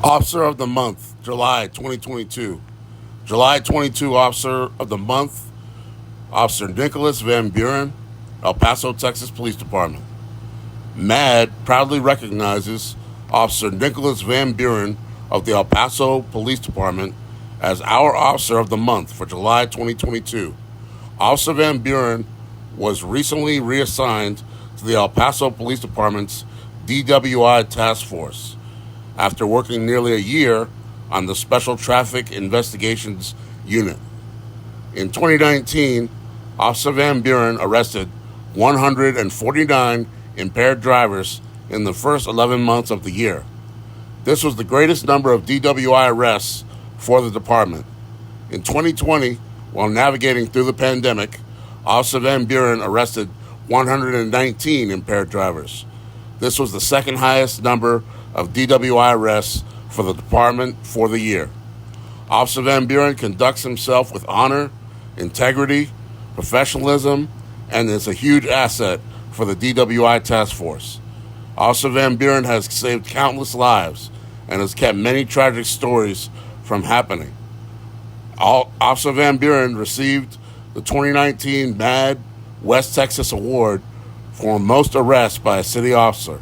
Officer of the Month, July 2022. July 22 Officer of the Month, Officer Nicholas Van Buren, El Paso, Texas Police Department. MAD proudly recognizes Officer Nicholas Van Buren of the El Paso Police Department as our Officer of the Month for July 2022. Officer Van Buren was recently reassigned to the El Paso Police Department's DWI Task Force after working nearly a year on the Special Traffic Investigations Unit. In 2019, Officer Van Buren arrested 149 impaired drivers in the first 11 months of the year. This was the greatest number of DWI arrests for the department. In 2020, while navigating through the pandemic, Officer Van Buren arrested 119 impaired drivers. This was the second highest number of DWI arrests for the department for the year. Officer Van Buren conducts himself with honor, integrity, professionalism, and is a huge asset for the DWI task force. Officer Van Buren has saved countless lives and has kept many tragic stories from happening. Officer Van Buren received the 2019 MAD West Texas Award for most arrests by a city officer.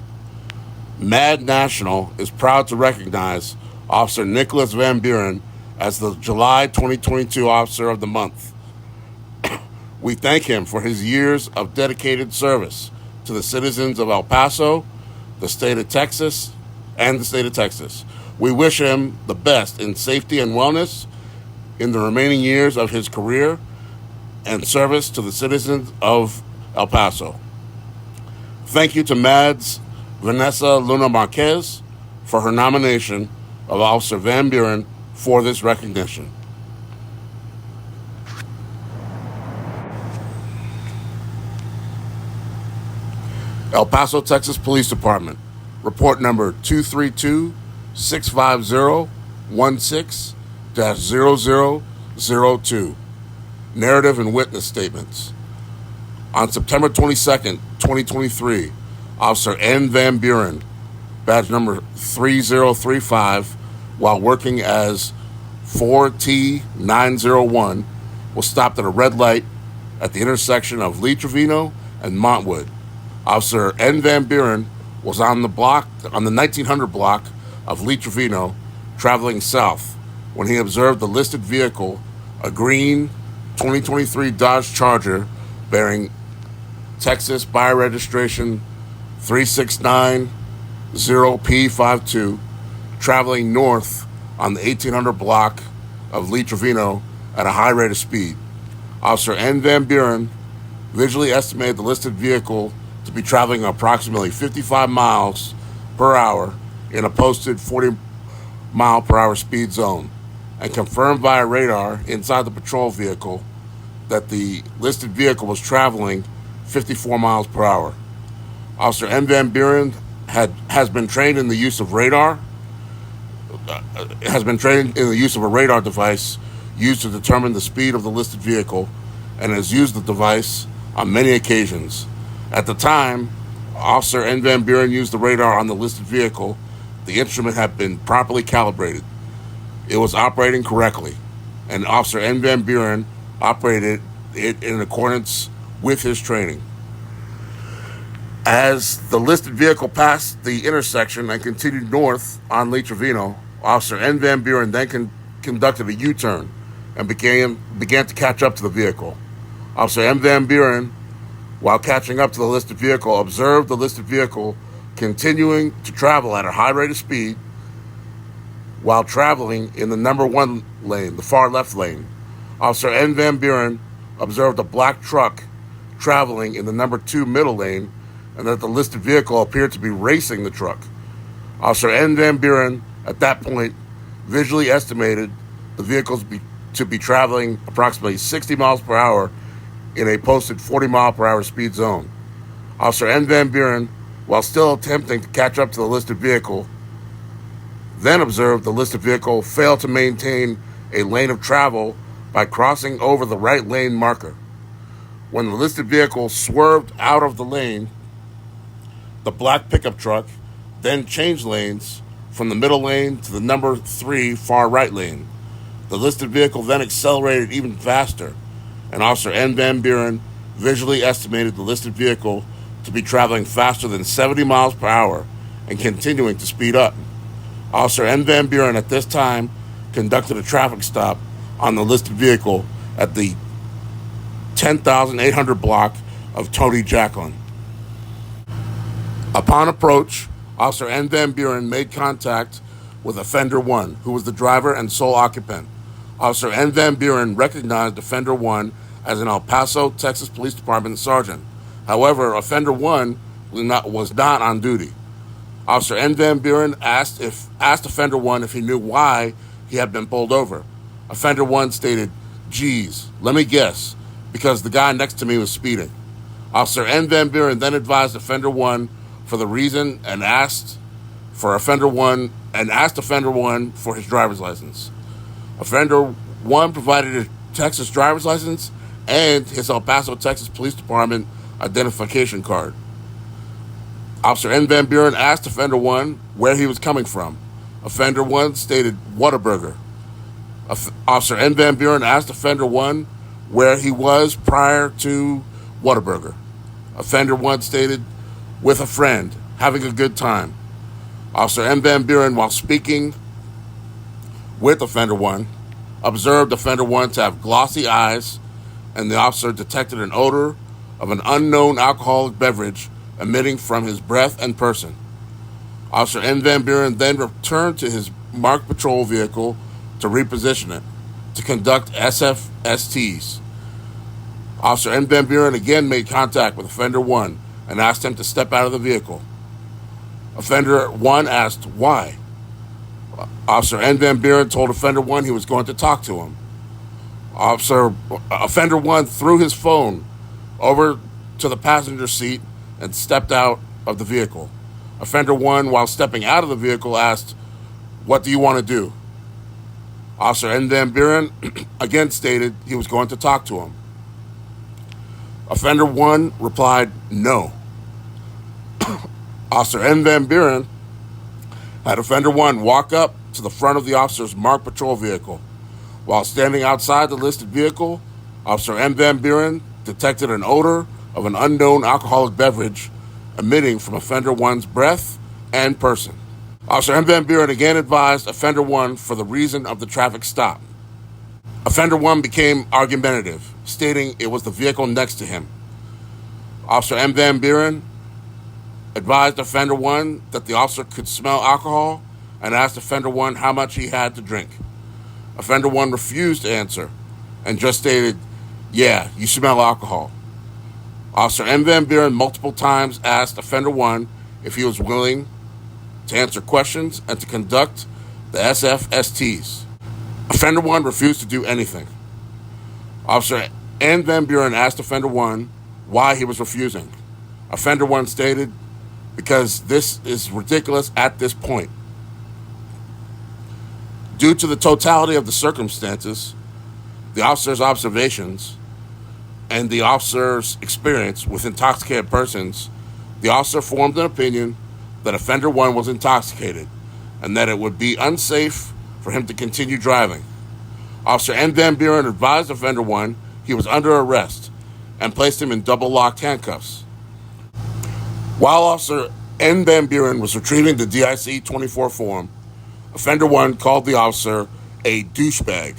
MAD National is proud to recognize Officer Nicholas Van Buren as the July 2022 Officer of the Month. We thank him for his years of dedicated service to the citizens of El Paso, the state of Texas, and the state of Texas. We wish him the best in safety and wellness in the remaining years of his career and service to the citizens of El Paso. Thank you to MAD's Vanessa Luna Marquez for her nomination of Officer Van Buren for this recognition. El Paso, Texas Police Department, report number 232-650-16-0002. Narrative and witness statements. On September 22nd, 2023, Officer N. Van Buren, badge number 3035, while working as 4T901, was stopped at a red light at the intersection of Lee Trevino and Montwood. Officer N. Van Buren was on the 1900 block of Lee Trevino, traveling south, when he observed the listed vehicle, a green 2023 Dodge Charger bearing Texas buyer registration 3690P52, traveling north on the 1800 block of Lee Trevino at a high rate of speed. Officer N. Van Buren visually estimated the listed vehicle to be traveling approximately 55 miles per hour in a posted 40-mile-per-hour speed zone, and confirmed via radar inside the patrol vehicle that the listed vehicle was traveling 54 miles per hour. Officer N. Van Buren has been trained in the use of radar, a radar device used to determine the speed of the listed vehicle, and has used the device on many occasions. At the time Officer N. Van Buren used the radar on the listed vehicle, the instrument had been properly calibrated. It was operating correctly, and Officer N. Van Buren operated it in accordance with his training. As the listed vehicle passed the intersection and continued north on Lee Trevino, Officer N. Van Buren then conducted a U-turn and began to catch up to the vehicle. Officer N. Van Buren, while catching up to the listed vehicle, observed the listed vehicle continuing to travel at a high rate of speed while traveling in the number 1 lane, the far left lane. Officer N. Van Buren observed a black truck traveling in the number 2 middle lane, and that the listed vehicle appeared to be racing the truck. Officer N. Van Buren, at that point, visually estimated the vehicle to be traveling approximately 60 miles per hour in a posted 40-mile-per-hour speed zone. Officer N. Van Buren, while still attempting to catch up to the listed vehicle, then observed the listed vehicle fail to maintain a lane of travel by crossing over the right lane marker. When the listed vehicle swerved out of the lane, the black pickup truck then changed lanes from the middle lane to the number 3 far right lane. The listed vehicle then accelerated even faster, and Officer N. Van Buren visually estimated the listed vehicle to be traveling faster than 70 miles per hour and continuing to speed up. Officer N. Van Buren at this time conducted a traffic stop on the listed vehicle at the 10,800 block of Tony Jacqueline. Upon approach, Officer N. Van Buren made contact with Offender 1, who was the driver and sole occupant. Officer N. Van Buren recognized Offender 1 as an El Paso, Texas Police Department sergeant. However, Offender 1 was not on duty. Officer N. Van Buren asked Offender 1 if he knew why he had been pulled over. Offender 1 stated, "Geez, let me guess, because the guy next to me was speeding." Officer N. Van Buren then advised Offender 1 for the reason and asked Offender 1 for his driver's license. Offender 1 provided a Texas driver's license and his El Paso, Texas Police Department identification card. Officer N. Van Buren asked Offender 1 where he was coming from. Offender 1 stated Whataburger. Officer N. Van Buren asked Offender 1 where he was prior to Whataburger. Offender 1 stated, "With a friend, having a good time." Officer N. Van Buren, while speaking with Offender 1, observed Offender 1 to have glossy eyes, and the officer detected an odor of an unknown alcoholic beverage emitting from his breath and person. Officer N. Van Buren then returned to his marked patrol vehicle to reposition it to conduct SFSTs. Officer N. Van Buren again made contact with Offender 1 and asked him to step out of the vehicle. Offender 1 asked why. Officer N. Van Buren told Offender 1 he was going to talk to him. Offender 1 threw his phone over to the passenger seat and stepped out of the vehicle. Offender 1, while stepping out of the vehicle, asked, "What do you want to do?" Officer N. Van Buren again stated he was going to talk to him. Offender 1 replied, "No." Officer N. Van Buren had Offender 1 walk up to the front of the officer's marked patrol vehicle. While standing outside the listed vehicle, Officer N. Van Buren detected an odor of an unknown alcoholic beverage emitting from Offender 1's breath and person. Officer N. Van Buren again advised Offender 1 for the reason of the traffic stop. Offender 1 became argumentative, stating it was the vehicle next to him. Officer N. Van Buren advised Offender 1 that the officer could smell alcohol and asked Offender 1 how much he had to drink. Offender 1 refused to answer and just stated, "Yeah, you smell alcohol." Officer N. Van Buren multiple times asked Offender 1 if he was willing to answer questions and to conduct the SFSTs. Offender 1 refused to do anything. Officer N. Van Buren asked Offender 1 why he was refusing. Offender 1 stated, "Because this is ridiculous at this point." Due to the totality of the circumstances, the officer's observations, and the officer's experience with intoxicated persons, the officer formed an opinion that Offender 1 was intoxicated and that it would be unsafe for him to continue driving. Officer N. Van Buren advised Offender 1 he was under arrest and placed him in double-locked handcuffs. While Officer N. Van Buren was retrieving the DIC-24 form, Offender 1 called the officer a douchebag.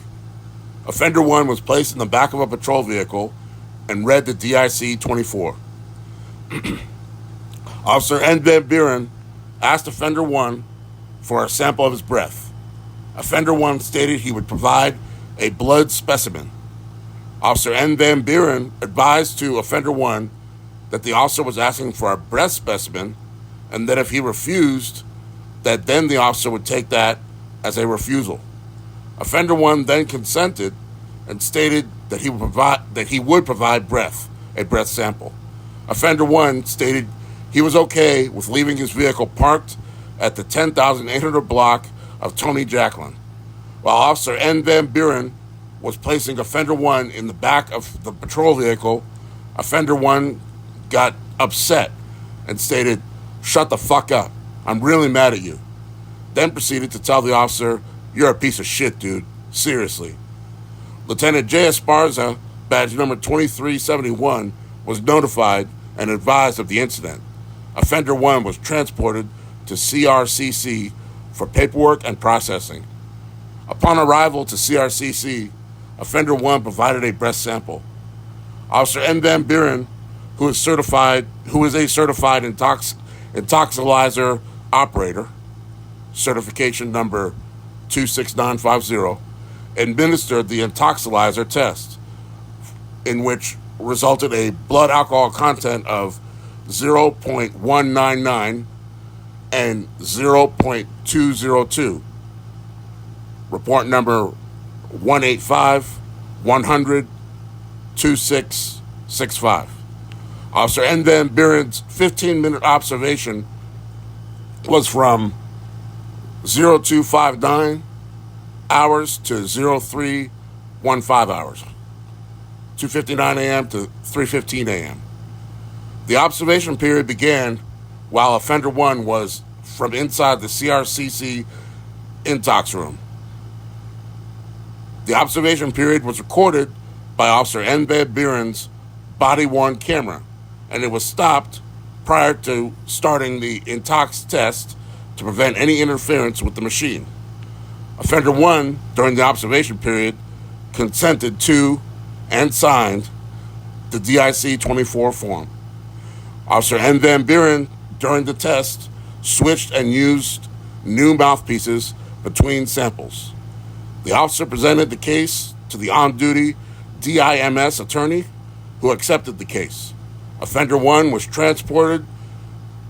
Offender 1 was placed in the back of a patrol vehicle and read the DIC-24. Officer N. Van Buren asked Offender 1 for a sample of his breath. Offender 1 stated he would provide a blood specimen. Officer N. Van Buren advised to Offender 1 that the officer was asking for a breath specimen, and that if he refused, that then the officer would take that as a refusal. Offender 1 then consented and stated that he would provide a breath sample. Offender 1 stated he was okay with leaving his vehicle parked at the 10,800 block of Tony Jacqueline. While Officer N. Van Buren was placing Offender 1 in the back of the patrol vehicle, Offender 1 got upset and stated, "Shut the fuck up. I'm really mad at you." then proceeded to tell the officer, "You're a piece of shit, dude. Seriously." Lieutenant J. Esparza, badge number 2371, was notified and advised of the incident. Offender 1 was transported to CRCC for paperwork and processing. Upon arrival to CRCC, Offender 1 provided a breath sample. Officer M. Van Buren, who is a certified intoxilizer operator, certification number 26950, administered the intoxilizer test, in which resulted a blood alcohol content of 0.199 and 0.202. Report number 185-100-2665. Officer N. Van Buren's 15-minute observation was from 0259 hours to 0315 hours, 2:59 a.m. to 3:15 a.m. The observation period began while Offender 1 was from inside the CRCC intox room. The observation period was recorded by Officer N. Van Buren's body-worn camera, and it was stopped prior to starting the intox test to prevent any interference with the machine. Offender 1, during the observation period, consented to and signed the DIC-24 form. Officer N. Van Buren, during the test, switched and used new mouthpieces between samples. The officer presented the case to the on-duty DIMS attorney, who accepted the case. Offender 1 was transported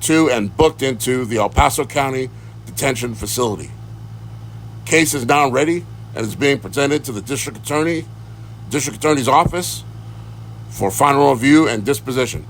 to and booked into the El Paso County Detention Facility. Case is now ready and is being presented to the District Attorney's office for final review and disposition.